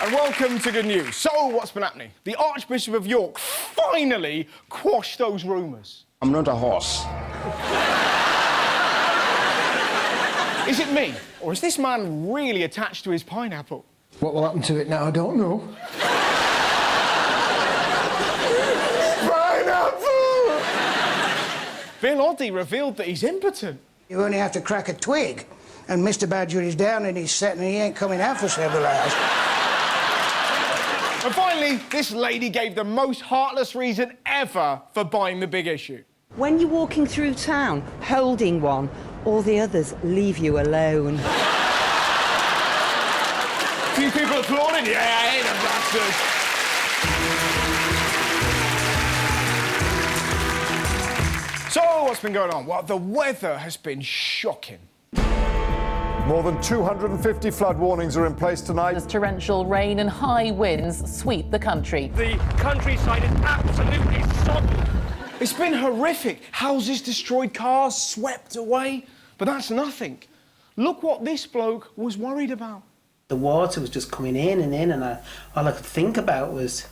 And welcome to Good News. So, what's been happening? The Archbishop of York finally quashed those rumours. I'm not a horse. Is it me? Or is this man really attached to his pineapple? What will happen to it now, I don't know. Pineapple! Bill Oddie revealed that he's impotent. You only have to crack a twig, and Mr. Badger is down in his set and he ain't coming out for several hours. And finally, this lady gave the most heartless reason ever for buying the big issue. When you're walking through town, holding one, all the others leave you alone. A few people applauding. Yeah, ain't a bastard. So, what's been going on? Well, the weather has been shocking. More than 250 flood warnings are in place tonight. As torrential rain and high winds sweep the country. The countryside is absolutely sodden. It's been horrific. Houses destroyed, cars swept away. But that's nothing. Look what this bloke was worried about. The water was just coming in, and all I could think about was,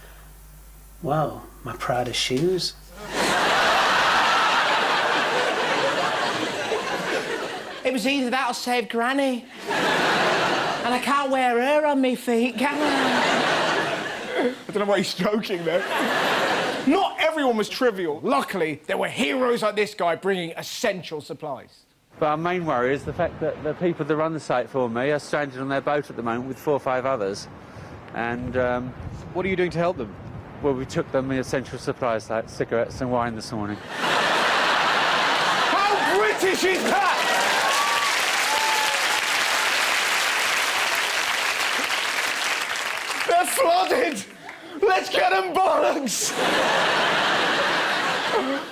well, my Prada shoes. It was either that or save Granny. And I can't wear her on me feet, can I? I don't know why he's joking there. Not everyone was trivial. Luckily, there were heroes like this guy bringing essential supplies. But our main worry is the fact that the people that run the site for me are stranded on their boat at the moment with 4 or 5 others. And what are you doing to help them? Well, we took them the essential supplies like cigarettes and wine this morning. How British is that? They're flooded! Let's get them bollocks!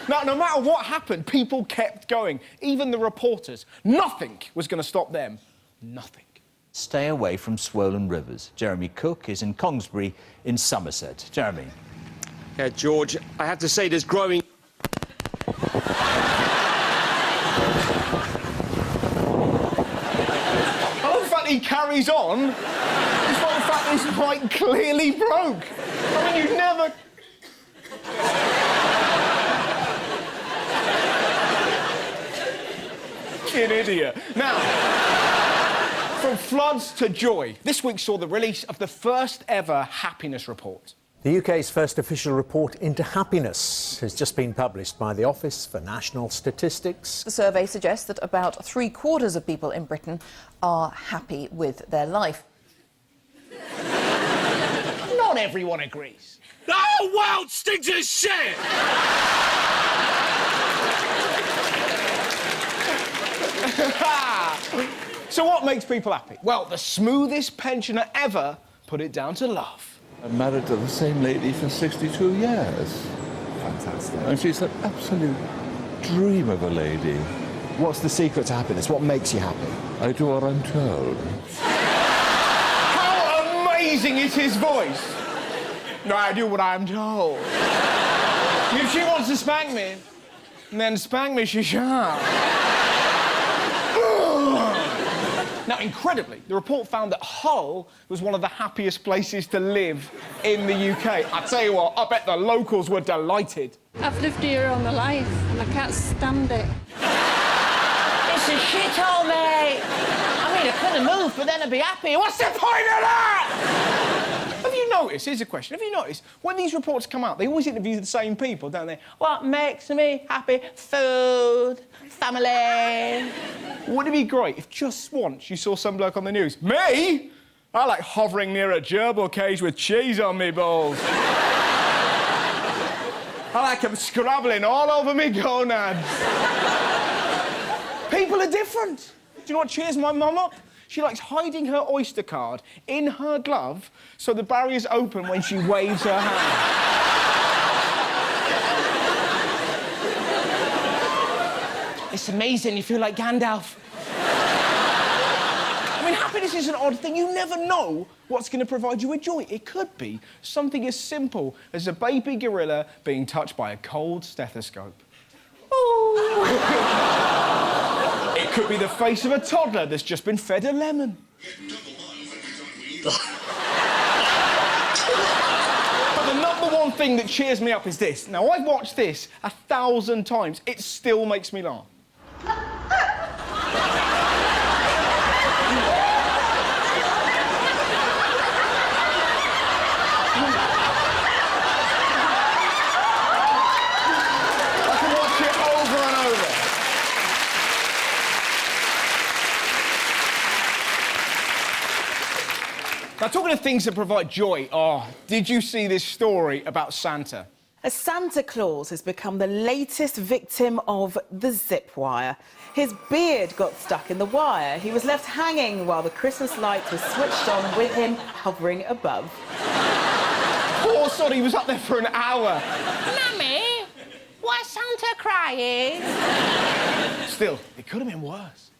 Now, no matter what happened, people kept going. Even the reporters. Nothing was going to stop them. Nothing. Stay away from swollen rivers. Jeremy Cook is in Congsbury in Somerset. Jeremy. Yeah, George, I have to say there's growing... I love the fact he carries on, despite the fact this pipe clearly broke. I mean, you'd never... An idiot. Now, from floods to joy, this week saw the release of the first ever happiness report. The UK's first official report into happiness has just been published by the Office for National Statistics. The survey suggests that about 3/4 of people in Britain are happy with their life. Not everyone agrees. The whole world stinks of shit! So what makes people happy? Well, the smoothest pensioner ever put it down to love. I'm married to the same lady for 62 years. Fantastic. And she's an absolute dream of a lady. What's the secret to happiness? What makes you happy? I do what I'm told. How amazing is his voice? No, I do what I'm told. If she wants to spank me, then spank me she shall. Now, incredibly, the report found that Hull was one of the happiest places to live in the UK. I tell you what, I bet the locals were delighted. I've lived here all my life and I can't stand it. It's a shithole, mate. I mean, I couldn't move, but then I'd be happy. What's the point of that? Have you noticed, here's a question, have you noticed, when these reports come out, they always interview the same people, don't they? What makes me happy? Food, family. Wouldn't it be great if just once you saw some bloke on the news? Me? I like hovering near a gerbil cage with cheese on me balls. I like them scrabbling all over me gonads. People are different. Do you know what cheers my mum up? She likes hiding her Oyster card in her glove so the barrier's open when she waves her hand. It's amazing, you feel like Gandalf. I mean, happiness is an odd thing. You never know what's going to provide you with joy. It could be something as simple as a baby gorilla being touched by a cold stethoscope. It could be the face of a toddler that's just been fed a lemon. one thing that cheers me up is this. Now, I've watched this 1,000 times. It still makes me laugh. I can watch it over and over. Now, talking of things that provide joy, did you see this story about Santa? A Santa Claus has become the latest victim of the zip wire. His beard got stuck in the wire. He was left hanging while the Christmas lights were switched on with him hovering above. Poor sod, he was up there for an hour. Mummy, why is Santa crying? Still, it could have been worse.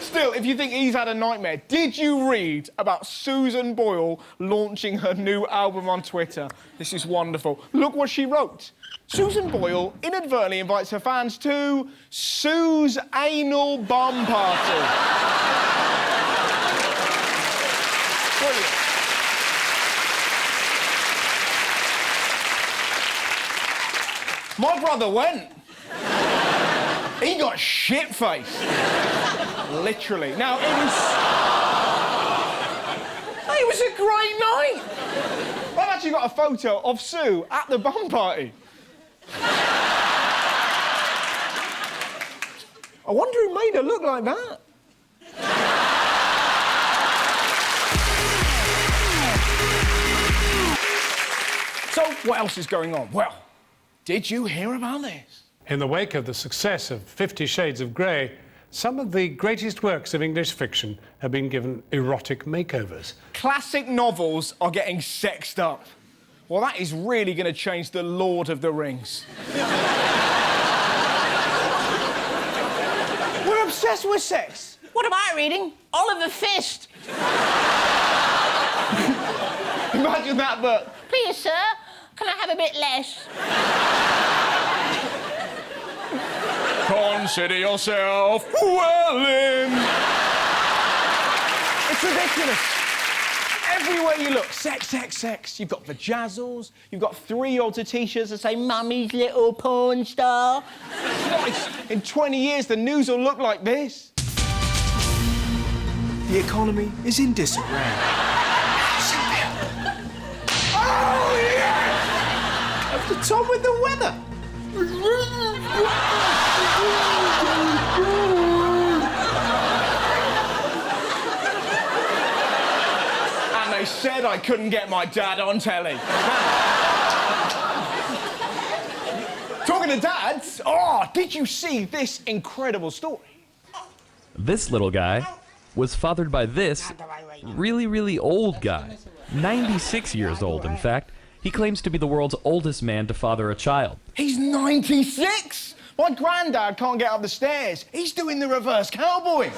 Still, if you think he's had a nightmare, did you read about Susan Boyle launching her new album on Twitter? This is wonderful. Look what she wrote. Susan Boyle inadvertently invites her fans to Sue's anal bum party. Brilliant. My brother went. He got shit-faced. Literally. Now, it was a great night. I've actually got a photo of Sue at the bum party. I wonder who made her look like that. So, what else is going on? Well, did you hear about this? In the wake of the success of 50 Shades of Grey, some of the greatest works of English fiction have been given erotic makeovers. Classic novels are getting sexed up. Well, that is really going to change the Lord of the Rings. We're obsessed with sex. What am I reading? Oliver Fist. Imagine that book. Please, sir, can I have a bit less? Consider yourself well in. It's ridiculous. Everywhere you look, sex, sex, sex. You've got vajazzles. You've got 3-year-olds with T-shirts that say "Mummy's little porn star." Christ, in 20 years, the news will look like this. The economy is in disarray. Oh, yes! At the top with the weather. And they said I couldn't get my dad on telly. Talking to dads, did you see this incredible story? This little guy was fathered by this really, really old guy. 96 years old, in fact. He claims to be the world's oldest man to father a child. He's 96! My granddad can't get up the stairs. He's doing the reverse cowboy.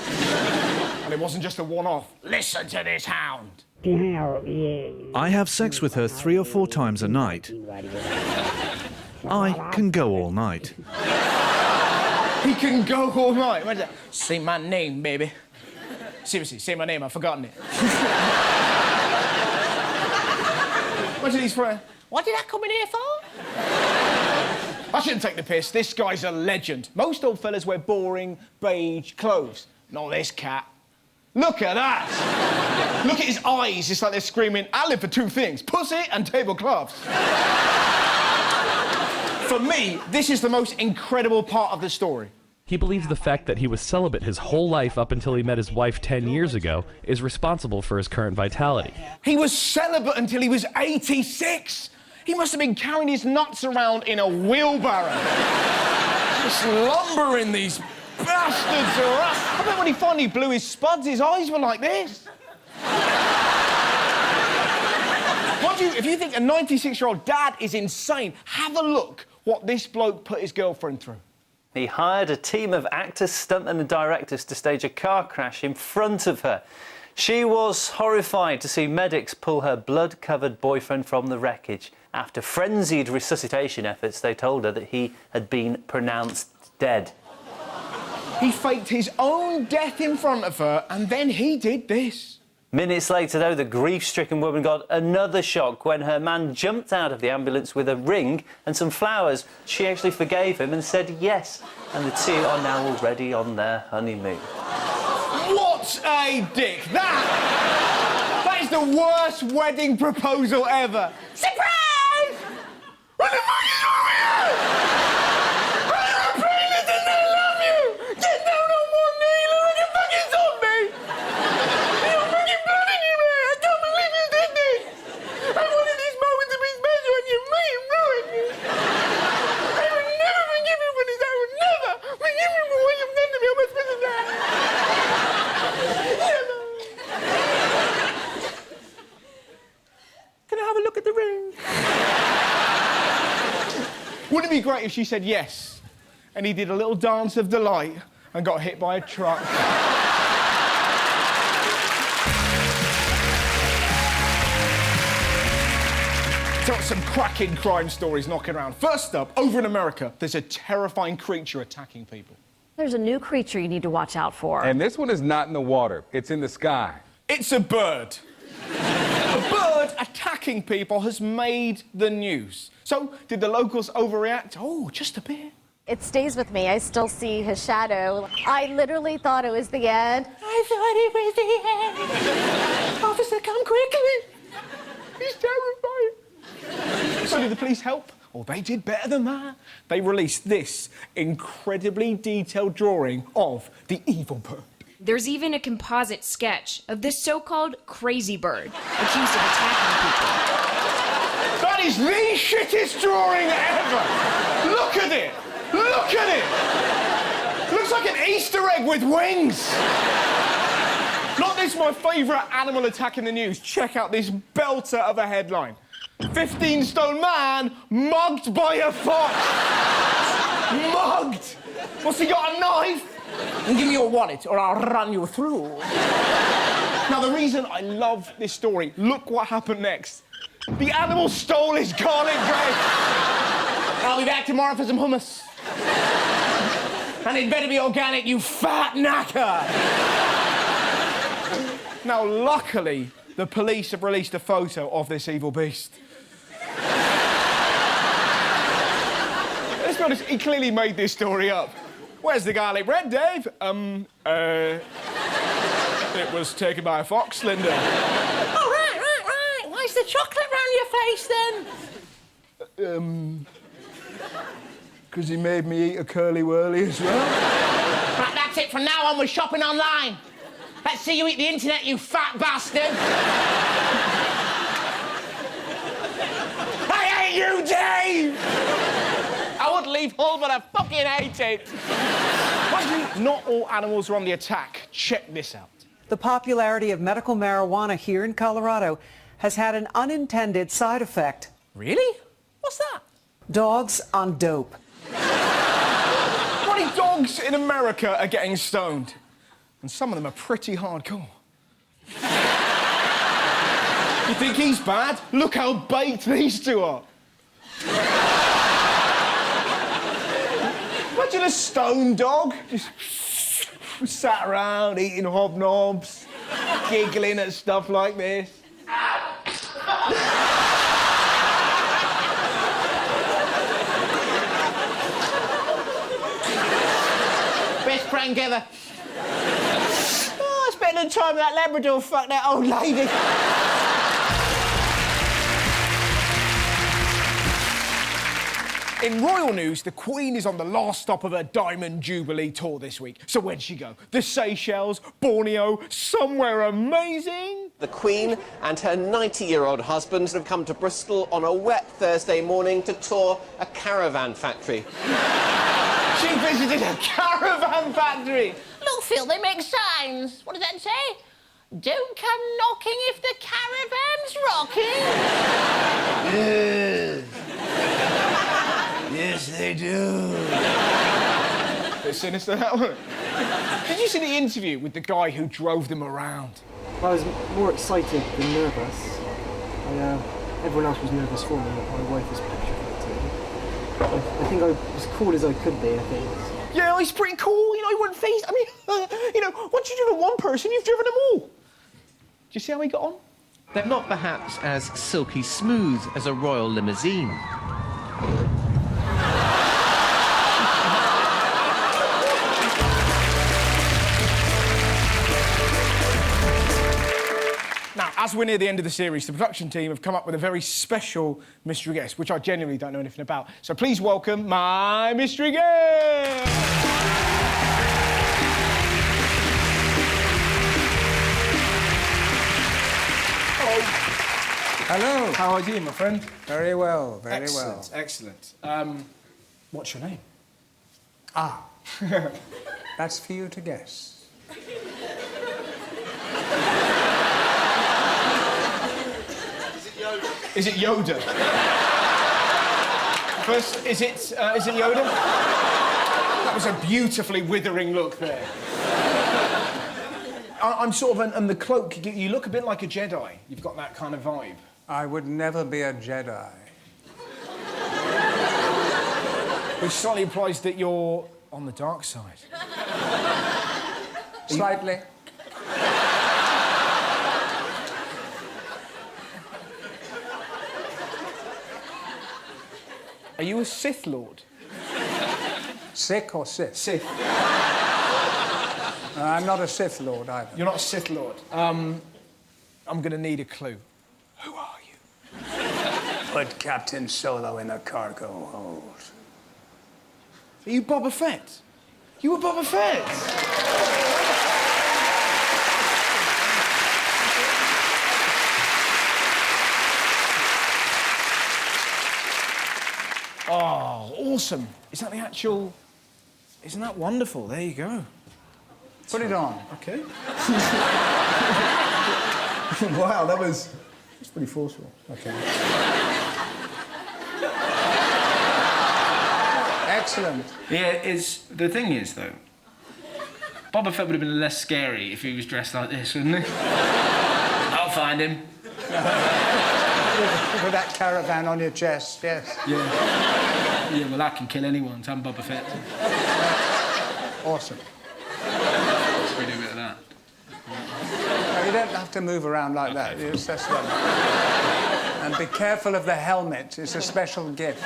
And it wasn't just a one-off. Listen to this hound. I have sex with her 3 or 4 times a night. I can go all night. He can go all night. Imagine that. Say my name, baby. Seriously, say my name. I've forgotten it. Imagine he's for... What did I come in here for? I shouldn't take the piss. This guy's a legend. Most old fellas wear boring, beige clothes. Not this cat. Look at that! Look at his eyes. It's like they're screaming, I live for 2 things, pussy and tablecloths. For me, this is the most incredible part of the story. He believes the fact that he was celibate his whole life up until he met his wife 10 years ago is responsible for his current vitality. He was celibate until he was 86. He must have been carrying his nuts around in a wheelbarrow. Just lumbering these bastards around. I bet when he finally blew his spuds, his eyes were like this. Mind you, if you think a 96-year-old dad is insane, have a look what this bloke put his girlfriend through. He hired a team of actors, stuntmen and directors to stage a car crash in front of her. She was horrified to see medics pull her blood-covered boyfriend from the wreckage. After frenzied resuscitation efforts, they told her that he had been pronounced dead. He faked his own death in front of her, and then he did this. Minutes later, though, the grief-stricken woman got another shock when her man jumped out of the ambulance with a ring and some flowers. She actually forgave him and said yes, and the two are now already on their honeymoon. What a dick! That is the worst wedding proposal ever. Surprise! What the fuck is wrong with you? I'm pregnant and I love you! Get down on one knee like a fucking zombie! You're fucking blood in your hair! I can't believe you did this! I wanted this moment to be special and you made it ruin me! I will never forgive you for this! I will never forgive you for what you've done to me! I'm a special guy! Can I have a look at the ring? Wouldn't it be great if she said yes and he did a little dance of delight and got hit by a truck? So some cracking crime stories knocking around. First up, over in America, there's a terrifying creature attacking people. There's a new creature you need to watch out for. And this one is not in the water, it's in the sky. It's a bird. A bird attacking people has made the news. So, did the locals overreact? Oh, just a bit. It stays with me. I still see his shadow. I literally thought it was the end. I thought it was the end. Officer, come quickly. He's terrifying. So, did the police help? Oh, they did better than that. They released this incredibly detailed drawing of the evil bird. There's even a composite sketch of this so-called crazy bird accused of attacking people. That is the shittest drawing ever! Look at it! Look at it! Looks like an Easter egg with wings! Not this my favourite animal attack in the news. Check out this belter of a headline. 15-stone man mugged by a fox! Mugged! What's he got, a knife? And give me your wallet or I'll run you through. Now, the reason I love this story, look what happened next. The animal stole his garlic bread. I'll be back tomorrow for some hummus. And it better be organic, you fat knacker. Now, luckily, the police have released a photo of this evil beast. Let's be honest, he clearly made this story up. Where's the garlic bread, Dave? It was taken by a fox, Linda. Oh, right. Why's the chocolate round your face, then? Because he made me eat a curly whirly as well. Right, that's it. From now on, we're shopping online. Let's see you eat the internet, you fat bastard. I hate you, Dave! I would leave Hull, but I fucking hate it. Mind you, not all animals are on the attack. Check this out. The popularity of medical marijuana here in Colorado has had an unintended side effect. Really? What's that? Dogs on dope. Bloody dogs in America are getting stoned. And some of them are pretty hardcore. You think he's bad? Look how baked these two are. Imagine a stone dog just sat around eating hobnobs, giggling at stuff like this. Best prank ever. Oh, I spent a time with that Labrador, fuck that old lady. In royal news, the Queen is on the last stop of her Diamond Jubilee tour this week. So where'd she go? The Seychelles, Borneo, somewhere amazing? The Queen and her 90-year-old husband have come to Bristol on a wet Thursday morning to tour a caravan factory. She visited a caravan factory. Look, Phil, they make signs. What does that say? Don't come knocking if the caravan's rocking. Yes, they do. Bit sinister, that one. Did you see the interview with the guy who drove them around? I was more excited than nervous. Everyone else was nervous for me, but my wife was petrified. I think I was as cool as I could be, I think. Yeah, he's pretty cool. You know, he wouldn't face. I mean, you know, once you've driven one person, you've driven them all. Do you see how he got on? They're not perhaps as silky smooth as a royal limousine. Now, as we're near the end of the series, the production team have come up with a very special mystery guest, which I genuinely don't know anything about. So please welcome my mystery guest! Hello. How are you, my friend? Very well, very Excellent, well. excellent. What's your name? Ah, that's for you to guess. Is it Yoda? First, is it Yoda? That was a beautifully withering look there. I'm sort of, and the cloak, you look a bit like a Jedi. You've got that kind of vibe. I would never be a Jedi. Which slightly implies that you're on the dark side. Slightly. Are you a Sith Lord? Sick or Sith? Sith. I'm not a Sith Lord either. You're not a Sith Lord. I'm going to need a clue. Who are you? Put Captain Solo in a cargo hold. Are you Boba Fett? You were Boba Fett! Oh, awesome. Is that the actual... Isn't that wonderful? There you go. Put it on. OK. Wow, that's pretty forceful. OK. Excellent. Yeah, the thing is, though, Boba Fett would have been less scary if he was dressed like this, wouldn't he? I'll find him. With that caravan on your chest, yes. Yeah. Yeah, well, I can kill anyone, so I'm Boba Fett. Awesome. Let's do a bit of that. No, you don't have to move around like that. That's right. And be careful of the helmet. It's a special gift.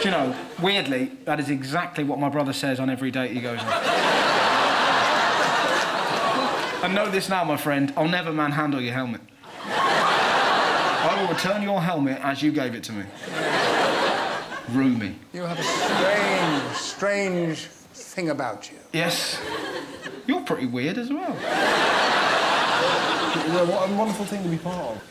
Do you know, weirdly, that is exactly what my brother says on every date he goes on. And know this now, my friend, I'll never manhandle your helmet. I will return your helmet as you gave it to me. Roomy. You have a strange thing about you. Yes. You're pretty weird as well. What a wonderful thing to be part of.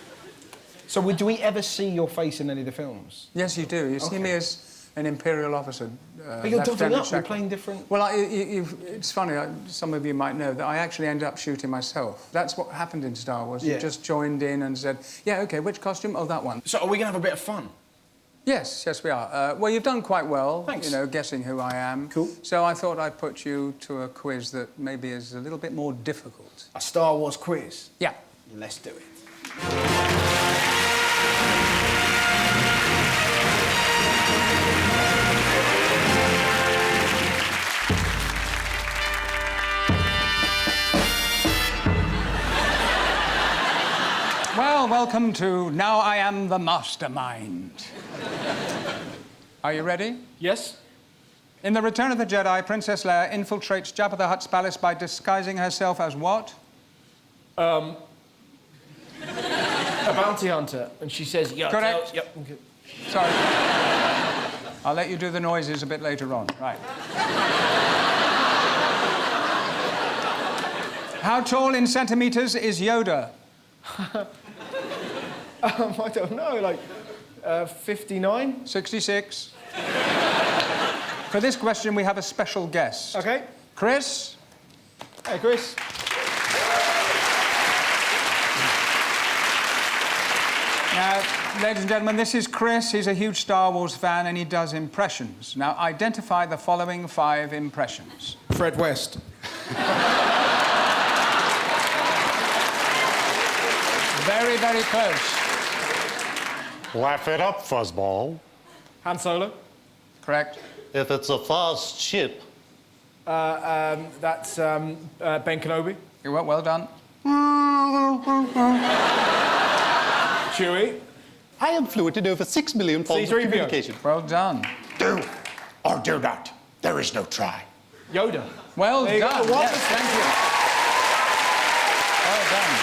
So, do we ever see your face in any of the films? Yes, you do. You see me as an Imperial officer. But you're doubling up, you're playing different... Well, it's funny, some of you might know that I actually end up shooting myself. That's what happened in Star Wars. Yeah. You just joined in and said, yeah, OK, which costume? Oh, that one. So are we going to have a bit of fun? Yes, we are. Well, you've done quite well, Thanks. you know, guessing who I am. Cool. So I thought I'd put you to a quiz that maybe is a little bit more difficult. A Star Wars quiz? Yeah. Let's do it. Well, welcome to Now I Am the Mastermind. Are you ready? Yes. In The Return of the Jedi, Princess Leia infiltrates Jabba the Hutt's palace by disguising herself as what? A bounty hunter. And she says, yeah. Correct. Yep. Okay. Sorry. I'll let you do the noises a bit later on. Right. How tall in centimetres is Yoda? I don't know, like 59? 66. For this question, we have a special guest. OK. Chris? Hey, Chris. Now, ladies and gentlemen, this is Chris. He's a huge Star Wars fan and he does impressions. Now, identify the following 5 impressions. Fred West. Very, very close. Laugh it up, fuzzball. Han Solo. Correct. If it's a fast ship. That's Ben Kenobi. You were well done. Chewie. I am fluent in over 6 million forms of communication. Well done. Do or do not. There is no try. Yoda. Well There you done. go. Yes, thank you. Well done.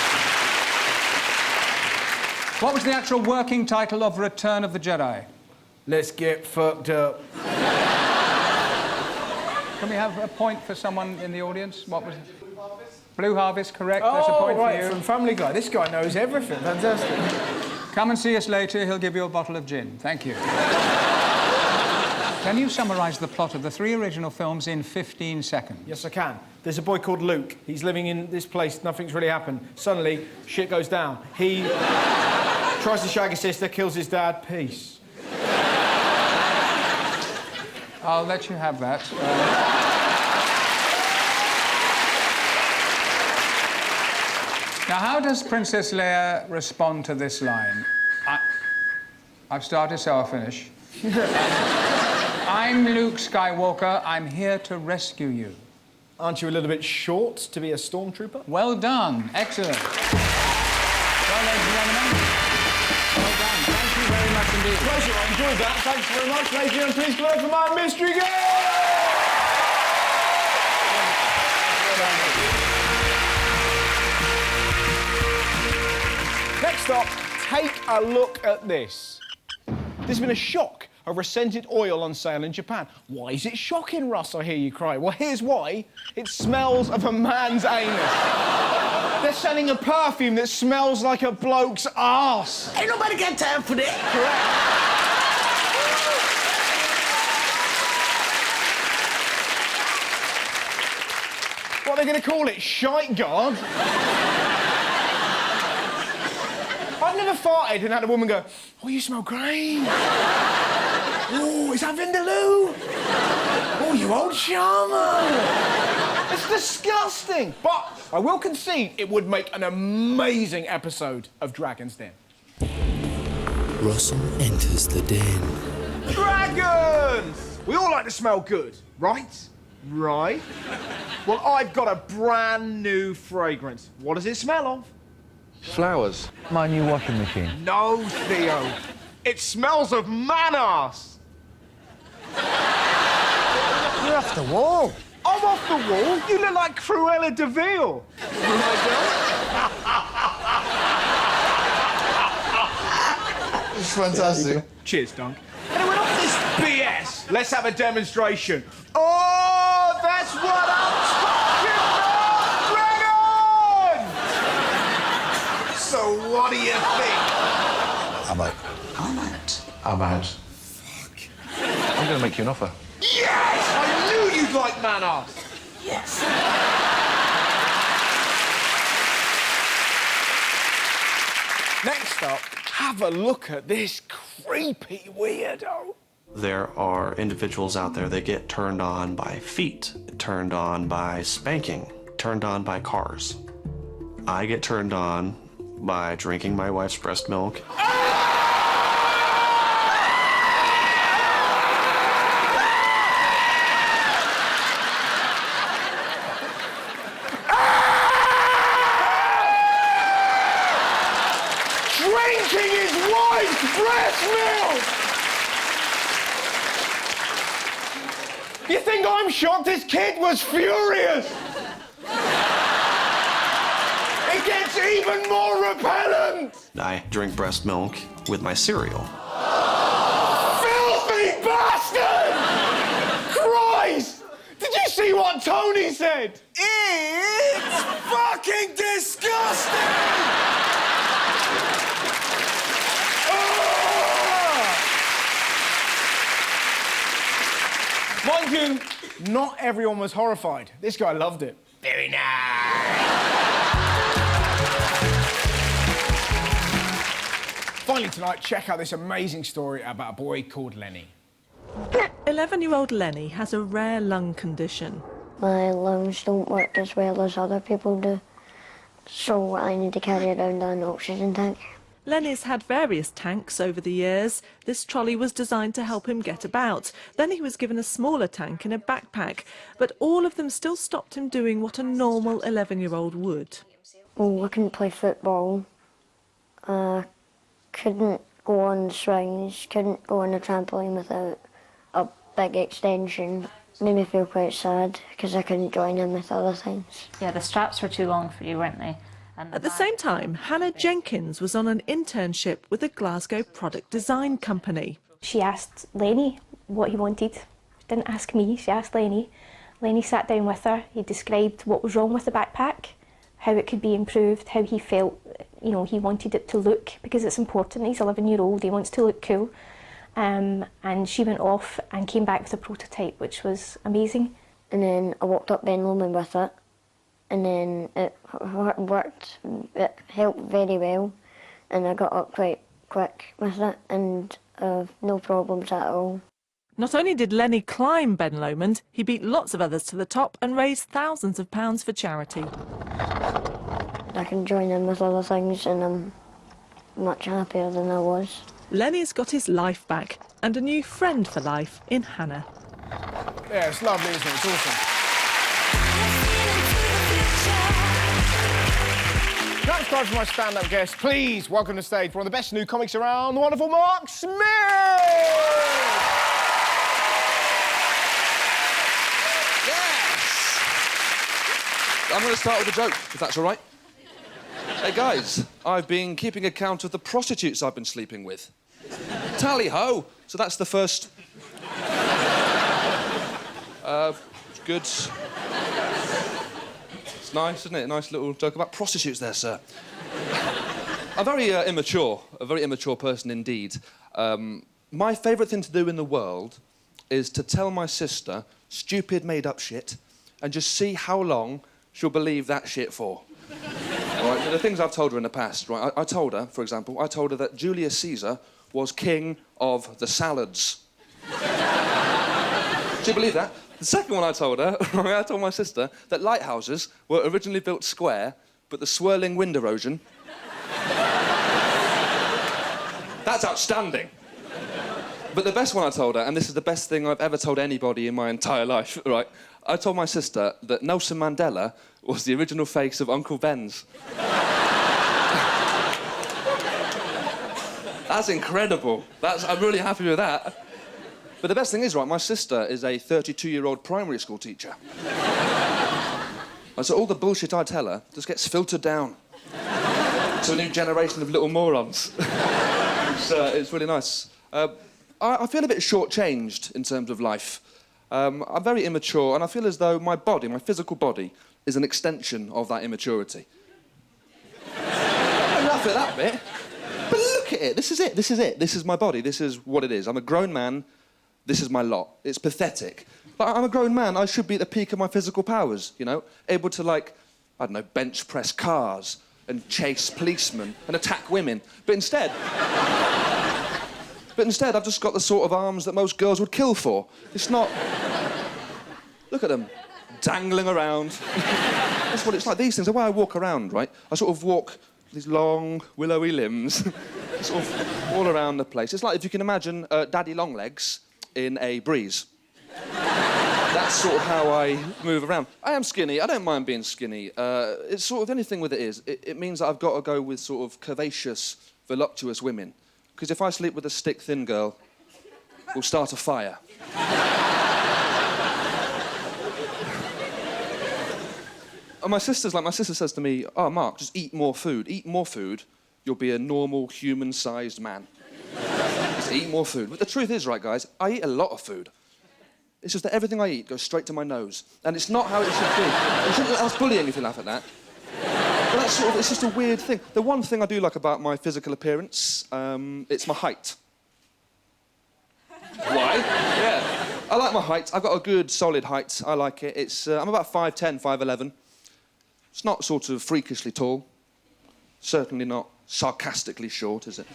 What was the actual working title of Return of the Jedi? Let's get fucked up. Can we have a point for someone in the audience? What was it? Blue Harvest, correct. That's a point right, for you. from Family Guy. This guy knows everything. Fantastic. Come and see us later. He'll give you a bottle of gin. Thank you. Can you summarise the plot of the 3 original films in 15 seconds? Yes, I can. There's a boy called Luke. He's living in this place. Nothing's really happened. Suddenly, shit goes down. He tries to shag his sister, kills his dad. Peace. I'll let you have that. Now, how does Princess Leia respond to this line? I've started, so I'll finish. I'm Luke Skywalker. I'm here to rescue you. Aren't you a little bit short to be a stormtrooper? Well done. Excellent. Well, ladies and gentlemen. Well done. Thank you very much indeed. Pleasure. I enjoyed that. Thanks very much, ladies and gentlemen. Please clap for my mystery guest. Next up, take a look at this. There's been a shock of scented oil on sale in Japan. Why is it shocking, Russ, I hear you cry? Well, here's why. It smells of a man's anus. They're selling a perfume that smells like a bloke's arse. Ain't nobody got time for that. Correct. What are they going to call it? Shite guard? I've never farted and had a woman go, oh, you smell great. Oh, is that Vindaloo? Oh, you old charmer. It's disgusting. But I will concede it would make an amazing episode of Dragon's Den. Russell enters the den. Dragons! We all like to smell good, right? Right. Well, I've got a brand new fragrance. What does it smell of? Flowers. My new washing machine. No, Theo. It smells of man-ass. You're off the wall. I'm off the wall? You look like Cruella de Vil. It's fantastic. Cheers, Dunk. Anyway, off this BS, let's have a demonstration. Oh, that's what I'm talking about, Dragon! So what do you think? I'm out. I'm out. I'm out. Fuck. I'm going to make you an offer. Yes! I knew you'd like man-ass. Yes. Next up, have a look at this creepy weirdo. There are individuals out there that get turned on by feet, turned on by spanking, turned on by cars. I get turned on by drinking my wife's breast milk. Drinking his wife's breast milk! You think I'm shocked? This kid was furious! It gets even more repellent! I drink breast milk with my cereal. Filthy bastard! Christ! Did you see what Tony said? It's fucking disgusting! Mind you, not everyone was horrified. This guy loved it. Very nice. Finally tonight, check out this amazing story about a boy called Lenny. 11-year-old Lenny has a rare lung condition. My lungs don't work as well as other people do, so I need to carry around an oxygen tank. Lenny's had various tanks over the years. This trolley was designed to help him get about. Then he was given a smaller tank in a backpack, but all of them still stopped him doing what a normal 11-year-old would. Well, I couldn't play football. Couldn't go on swings, couldn't go on a trampoline without a big extension. Made me feel quite sad because I couldn't join in with other things. Yeah, the straps were too long for you, weren't they? At the same time, Hannah Jenkins was on an internship with a Glasgow product design company. She asked Lenny what he wanted. She didn't ask me, she asked Lenny. Lenny sat down with her, he described what was wrong with the backpack, how it could be improved, how he felt, you know, he wanted it to look, because it's important, he's 11-year-old, he wants to look cool. And she went off and came back with a prototype, which was amazing. And then I walked up Ben Lomond with it, and then it worked, it helped very well, and I got up quite quick with it, and no problems at all. Not only did Lenny climb Ben Lomond, he beat lots of others to the top and raised thousands of pounds for charity. I can join in with other things, and I'm much happier than I was. Lenny's got his life back and a new friend for life in Hannah. Yeah, it's lovely, isn't it? It's awesome. Now it's time for my stand-up guest. Please welcome to the stage one of the best new comics around, the wonderful Mark Smith! I'm going to start with a joke, if that's all right. Hey, guys, I've been keeping account of the prostitutes I've been sleeping with. Tally-ho! So that's the first... good. It's nice, isn't it? A nice little joke about prostitutes there, sir. I'm very immature, a very immature person indeed. My favourite thing to do in the world is to tell my sister stupid, made-up shit and just see how long she'll believe that shit for. Right, the things I've told her in the past, right? I told her, for example, I told her that Julius Caesar was king of the salads. Do you believe that? The second one I told her, I told my sister that lighthouses were originally built square, but the swirling wind erosion... That's outstanding. But the best one I told her, and this is the best thing I've ever told anybody in my entire life, right? I told my sister that Nelson Mandela was the original face of Uncle Ben's. That's incredible. I'm really happy with that. But the best thing is, right, my sister is a 32-year-old primary school teacher. And so all the bullshit I tell her just gets filtered down to a new generation of little morons. It's really nice. I feel a bit short-changed in terms of life. I'm very immature, and I feel as though my body, my physical body, is an extension of that immaturity. I laugh at that bit. But look at it. This is it. This is it. This is my body. This is what it is. I'm a grown man. This is my lot. It's pathetic. But I'm a grown man. I should be at the peak of my physical powers, you know? Able to, like, I don't know, bench press cars and chase policemen and attack women. But instead... I've just got the sort of arms that most girls would kill for. It's not... Look at them. Dangling around. That's what it's like. These things, the way I walk around, right? I sort of walk these long, willowy limbs, sort of all around the place. It's like if you can imagine Daddy Longlegs in a breeze. That's sort of how I move around. I am skinny. I don't mind being skinny. It's sort of anything with it is. It means that I've got to go with sort of curvaceous, voluptuous women. Because if I sleep with a stick-thin girl, we'll start a fire. And my sister says to me, "Oh, Mark, just eat more food. Eat more food, you'll be a normal, human-sized man. Just eat more food." But the truth is, right, guys, I eat a lot of food. It's just that everything I eat goes straight to my nose. And it's not how it should be. That's bullying if you laugh at that. But that's sort of, it's just a weird thing. The one thing I do like about my physical appearance, it's my height. Why? Yeah. I like my height. I've got a good, solid height. I like it. I'm about 5'10", 5'11". It's not sort of freakishly tall. Certainly not sarcastically short, is it?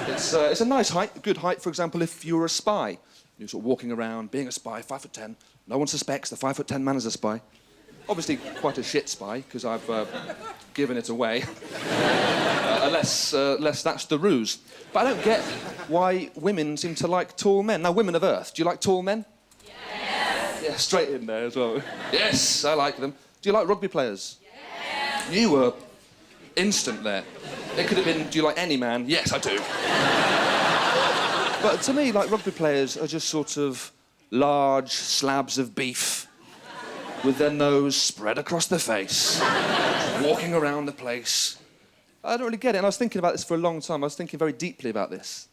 It's a nice height, a good height, for example, if you were a spy. You're sort of walking around, being a spy, 5'10". No one suspects the 5'10" man is a spy. Obviously quite a shit spy, because I've given it away. Unless that's the ruse. But I don't get why women seem to like tall men. Now, women of Earth, do you like tall men? Yes. Yeah, straight in there as well. Yes, I like them. Do you like rugby players? Yes. You were instant there. It could have been, do you like any man? Yes, I do. But to me, like, rugby players are just sort of large slabs of beef with their nose spread across their face, walking around the place. I don't really get it, and I was thinking about this for a long time. I was thinking very deeply about this.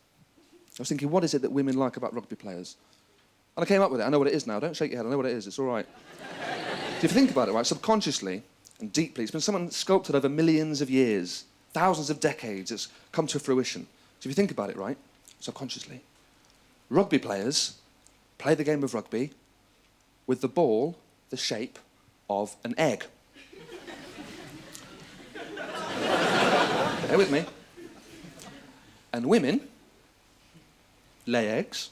I was thinking, what is it that women like about rugby players? And I came up with it. I know what it is now. Don't shake your head. I know what it is. It's all right. So if you think about it, right, subconsciously and deeply, it's been someone sculpted over millions of years, thousands of decades. It's come to fruition. So if you think about it, right, subconsciously, rugby players play the game of rugby with the ball the shape of an egg. Bear with me. And women lay eggs.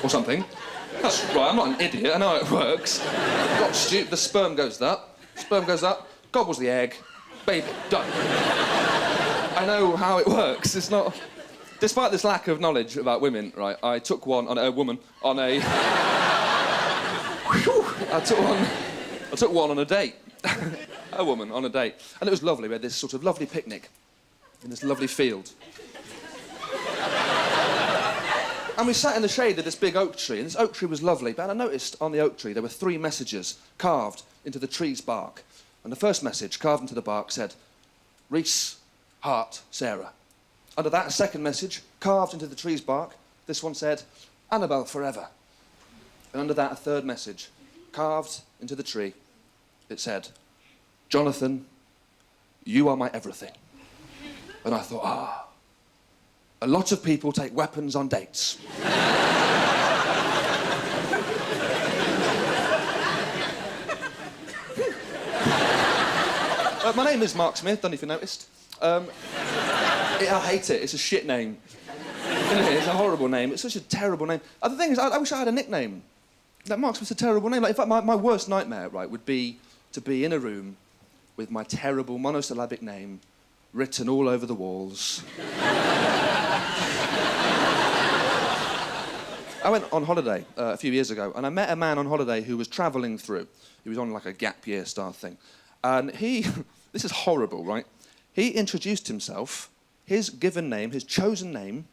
or something. That's right, I'm not an idiot, I know how it works. Got stupid, the sperm goes up, gobbles the egg, baby, done. I know how it works, it's not... Despite this lack of knowledge about women, right, I took one on a woman on a... I took one on a date. A woman on a date. And it was lovely. We had this sort of lovely picnic in this lovely field. And we sat in the shade of this big oak tree, and this oak tree was lovely, but I noticed on the oak tree there were 3 messages carved into the tree's bark. And the first message, carved into the bark, said, Reese, Heart, Sarah. Under that, second message, carved into the tree's bark, this one said, Annabelle forever. And under that, a third message, carved into the tree, it said, Jonathan, you are my everything. And I thought, a lot of people take weapons on dates. My name is Mark Smith, don't know if you noticed. I hate it, it's a shit name. It's a horrible name, it's such a terrible name. The thing is, I wish I had a nickname. Like, Mark Smith's a terrible name. Like, in fact, my worst nightmare, right, would be to be in a room with my terrible monosyllabic name written all over the walls. I went on holiday a few years ago, and I met a man on holiday who was travelling through. He was on, like, a gap year style thing. And he... This is horrible, right? He introduced himself. His given name, his chosen name,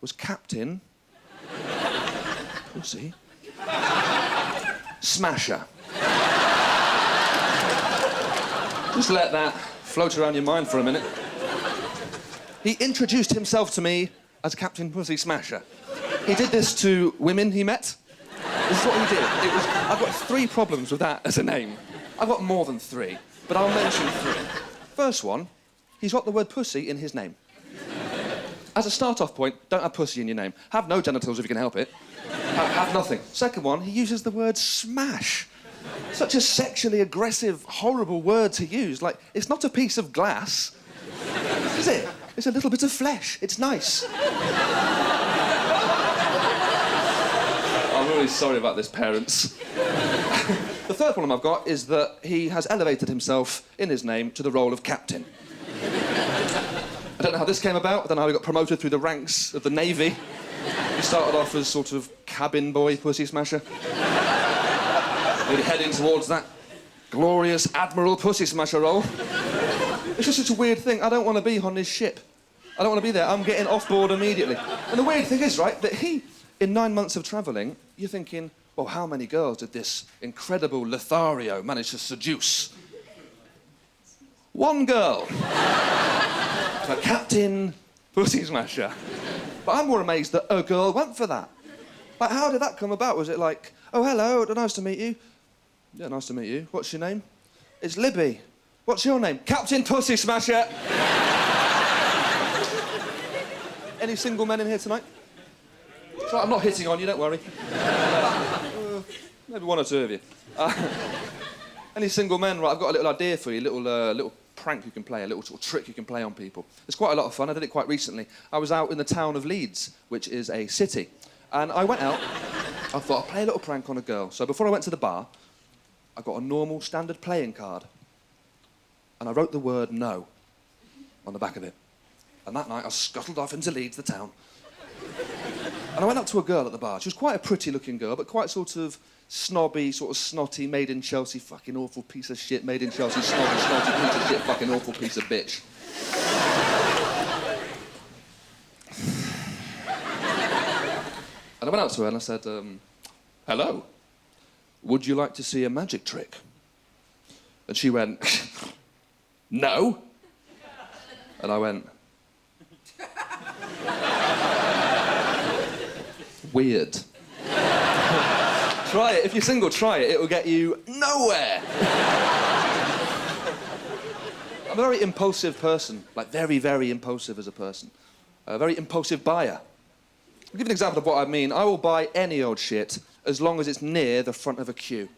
was Captain... We'll see. Smasher. Just let that float around your mind for a minute. He introduced himself to me as Captain Pussy Smasher. He did this to women he met. This is what he did. I've got 3 problems with that as a name. I've got more than 3, but I'll mention 3. First one, he's got the word pussy in his name. As a start-off point, don't have pussy in your name. Have no genitals if you can help it. Have nothing. Second one, he uses the word smash. Such a sexually aggressive, horrible word to use. Like, it's not a piece of glass, is it? It's a little bit of flesh. It's nice. I'm really sorry about this, parents. The third problem I've got is that he has elevated himself in his name to the role of captain. I don't know how this came about. I don't know how he got promoted through the ranks of the Navy. He started off as sort of cabin boy pussy smasher. Really heading towards that glorious Admiral Pussy Smasher role. It's just such a weird thing. I don't want to be on his ship. I don't want to be there. I'm getting off board immediately. And the weird thing is, right, that he, in 9 months of travelling, you're thinking, well, how many girls did this incredible Lothario manage to seduce? 1 girl. A Captain Pussy Smasher. But I'm more amazed that a girl went for that. Like, how did that come about? Was it like, oh, hello, nice to meet you? Yeah, nice to meet you. What's your name? It's Libby. What's your name? Captain Pussy Smasher. Any single men in here tonight? It's right, I'm not hitting on you, don't worry. Maybe 1 or 2 of you. Any single men? Right, I've got a little idea for you, little prank you can play, a little sort of trick you can play on people. It's quite a lot of fun. I did it quite recently. I was out in the town of Leeds, which is a city. And I went out I thought I'd play a little prank on a girl. So before I went to the bar, I got a normal standard playing card and I wrote the word no on the back of it. And that night I scuttled off into Leeds, the town. And I went up to a girl at the bar. She was quite a pretty-looking girl, but quite sort of snobby, sort of snotty, made in Chelsea, fucking awful piece of shit, made in Chelsea, snobby, snotty piece of shit, fucking awful piece of bitch. And I went up to her and I said, hello, would you like to see a magic trick? And she went, no. And I went, weird. Try it. If you're single, try it. It will get you nowhere. I'm a very impulsive person, like very, very impulsive as a person. A very impulsive buyer. I'll give you an example of what I mean. I will buy any old shit as long as it's near the front of a queue.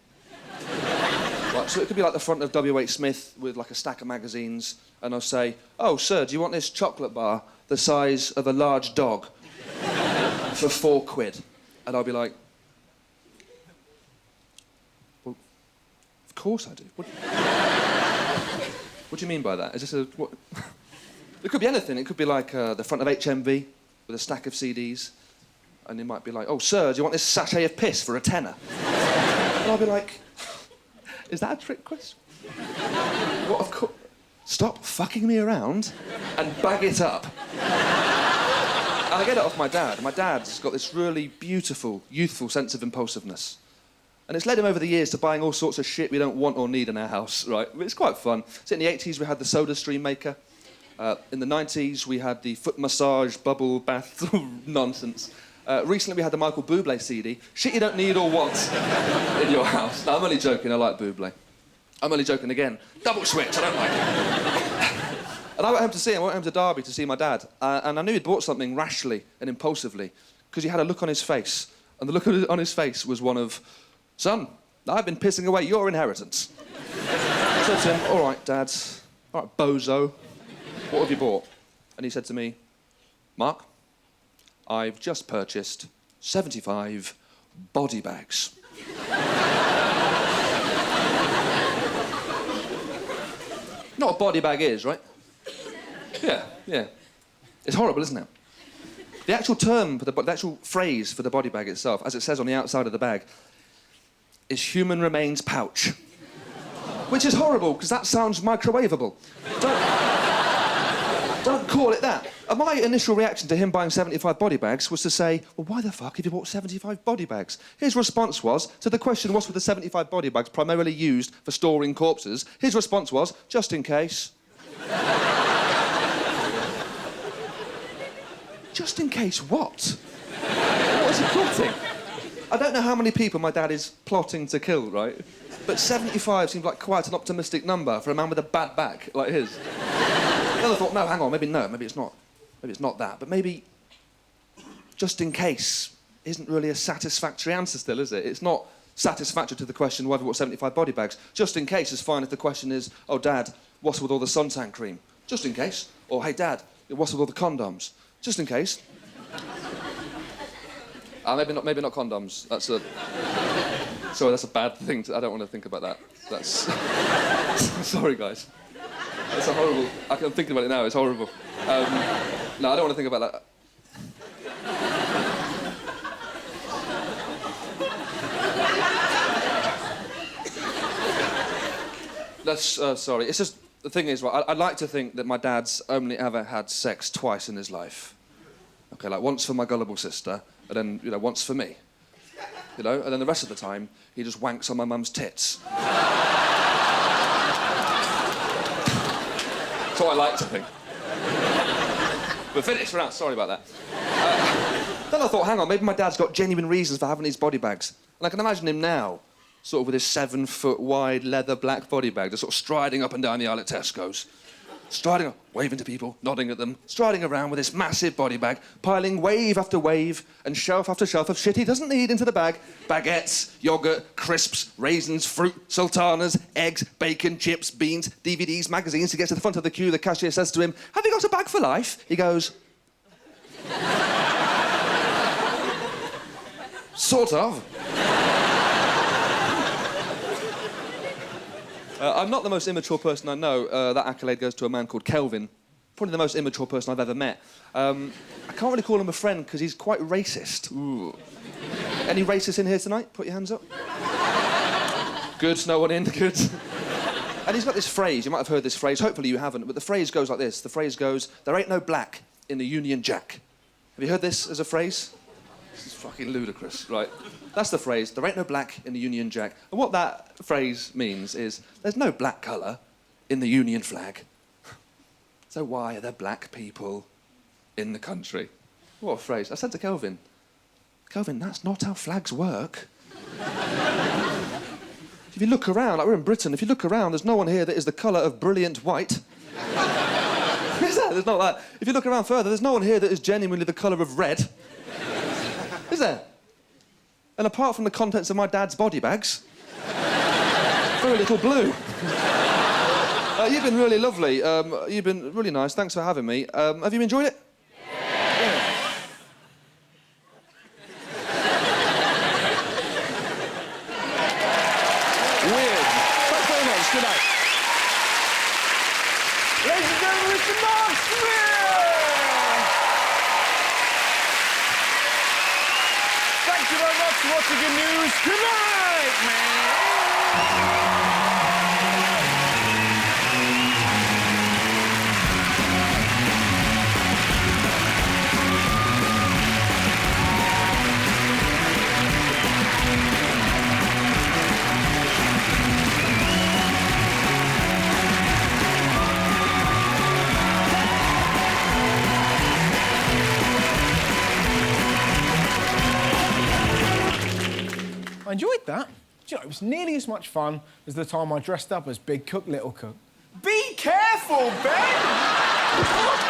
Right, so it could be like the front of W.H. Smith with like a stack of magazines, and I'll say, oh, sir, do you want this chocolate bar the size of a large dog for £4? And I'll be like, well, of course I do. What do you mean by that? Is this a... What? It could be anything. It could be like the front of HMV with a stack of CDs. And it might be like, oh, sir, do you want this sachet of piss for £10? And I'll be like, is that a trick question? What, of course... Stop fucking me around and bag it up. And I get it off my dad. My dad's got this really beautiful, youthful sense of impulsiveness. And it's led him over the years to buying all sorts of shit we don't want or need in our house, right? It's quite fun. So in the 80s, we had the soda stream maker. In the 90s, we had the foot massage, bubble bath nonsense. Recently, we had the Michael Bublé CD. Shit you don't need or want in your house. No, I'm only joking. I like Bublé. I'm only joking again. Double switch. I don't like it. And I went home to see him. I went home to Derby to see my dad. And I knew he'd bought something rashly and impulsively because he had a look on his face. And the look on his face was one of, son, I've been pissing away your inheritance. I said to him, all right, Dad. All right, bozo. What have you bought? And he said to me, Mark, I've just purchased 75 body bags. You know what a body bag is, right? Yeah. It's horrible, isn't it? The actual term, the actual phrase for the body bag itself, as it says on the outside of the bag, is human remains pouch. Which is horrible, because that sounds microwavable. Don't call it that. And my initial reaction to him buying 75 body bags was to say, well, why the fuck have you bought 75 body bags? His response was, so the question was, were the 75 body bags primarily used for storing corpses? His response was, just in case. Just in case what? What is he plotting? I don't know how many people my dad is plotting to kill, right? But 75 seemed like quite an optimistic number for a man with a bad back like his. Then I thought, no, hang on, maybe it's not that. But maybe just in case isn't really a satisfactory answer still, is it? It's not satisfactory to the question whether what 75 body bags. Just in case is fine if the question is, oh, Dad, what's with all the suntan cream? Just in case. Or, hey, Dad, what's with all the condoms? Just in case. Maybe not condoms. Sorry, that's a bad thing. I don't want to think about that. That's... Sorry, guys. It's a horrible... I'm thinking about it now. It's horrible. No, I don't want to think about that. That's... sorry. It's just... The thing is, right, I'd like to think that my dad's only ever had sex twice in his life. OK, like once for my gullible sister, and then, you know, once for me. You know? And then the rest of the time, he just wanks on my mum's tits. That's what I like to think. We're finished, we're out, sorry about that. Then I thought, hang on, maybe my dad's got genuine reasons for having these body bags. And I can imagine him now, sort of with his 7-foot wide leather black body bag, just sort of striding up and down the aisle at Tesco's. Striding up, waving to people, nodding at them, striding around with this massive body bag, piling wave after wave and shelf after shelf of shit he doesn't need into the bag. Baguettes, yoghurt, crisps, raisins, fruit, sultanas, eggs, bacon, chips, beans, DVDs, magazines. He gets to the front of the queue, the cashier says to him, have you got a bag for life? He goes... Sort of. I'm not the most immature person I know. That accolade goes to a man called Kelvin. Probably the most immature person I've ever met. I can't really call him a friend because he's quite racist. Ooh. Any racists in here tonight? Put your hands up. Good, no one in, good. And he's got this phrase, you might have heard this phrase, hopefully you haven't, but the phrase goes like this. The phrase goes, there ain't no black in the Union Jack. Have you heard this as a phrase? This is fucking ludicrous, right? That's the phrase, there ain't no black in the Union Jack. And what that phrase means is, there's no black colour in the Union flag. So why are there black people in the country? What a phrase. I said to Kelvin, Kelvin, that's not how flags work. If you look around, like we're in Britain, if you look around, there's no one here that is the colour of brilliant white. Is there? There's not that. If you look around further, there's no one here that is genuinely the colour of red. Is there? And apart from the contents of my dad's body bags, very little blue. You've been really lovely. You've been really nice. Thanks for having me. Have you enjoyed it? Yeah. Weird. Thanks very much. Good night. Ladies and gentlemen, Mr. Mark Smith! Thank you very much for watching your news tonight, man! I enjoyed that. Do you know, it was nearly as much fun as the time I dressed up as Big Cook, Little Cook. Be careful, Ben!